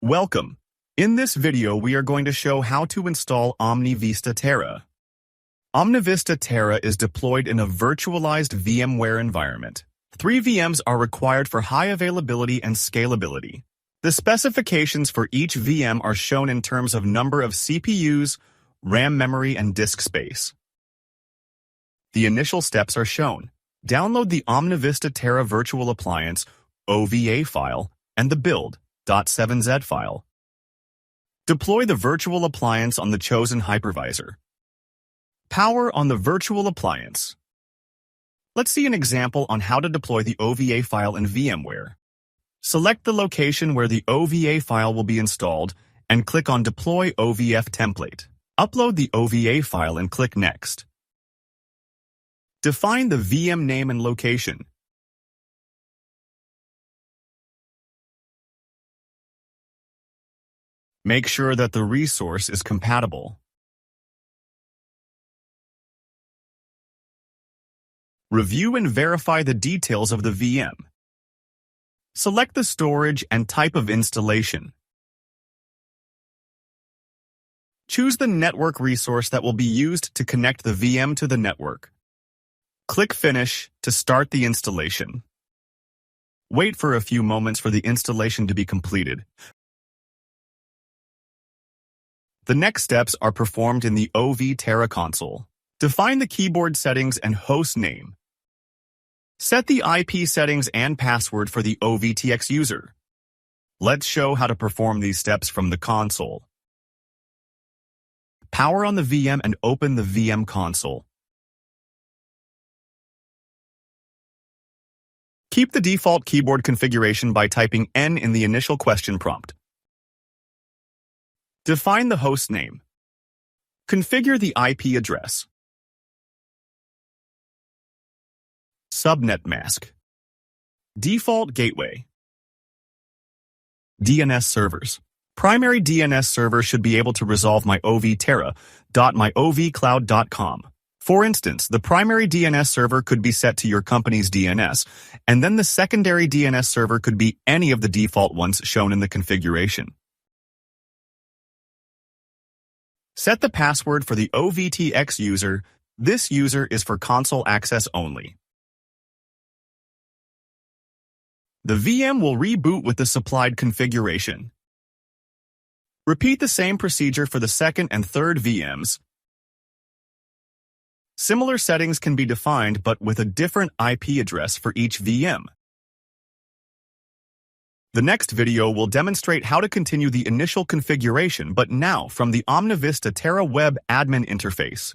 Welcome. In this video, we are going to show how to install OmniVista Terra. OmniVista Terra is deployed in a virtualized VMware environment. 3 VMs are required for high availability and scalability. The specifications for each VM are shown in terms of number of CPUs, RAM memory, and disk space. The initial steps are shown. Download the OmniVista Terra virtual appliance OVA file and the build.7z file. Deploy the virtual appliance on the chosen hypervisor. Power on the virtual appliance. Let's see an example on how to deploy the OVA file in VMware. Select the location where the OVA file will be installed and click on Deploy OVF Template. Upload the OVA file and click Next. Define the VM name and location. Make sure that the resource is compatible. Review and verify the details of the VM. Select the storage and type of installation. Choose the network resource that will be used to connect the VM to the network. Click Finish to start the installation. Wait for a few moments for the installation to be completed. The next steps are performed in the OV Terra console. Define the keyboard settings and host name. Set the IP settings and password for the OVTX user. Let's show how to perform these steps from the console. Power on the VM and open the VM console. Keep the default keyboard configuration by typing N in the initial question prompt. Define the host name. Configure the IP address. Subnet mask. Default gateway. DNS servers. Primary DNS server should be able to resolve myovterra.myovcloud.com. For instance, the primary DNS server could be set to your company's DNS, and then the secondary DNS server could be any of the default ones shown in the configuration. Set the password for the OVTX user. This user is for console access only. The VM will reboot with the supplied configuration. Repeat the same procedure for the second and third VMs. Similar settings can be defined but with a different IP address for each VM. The next video will demonstrate how to continue the initial configuration but now from the OmniVista Terra web admin interface.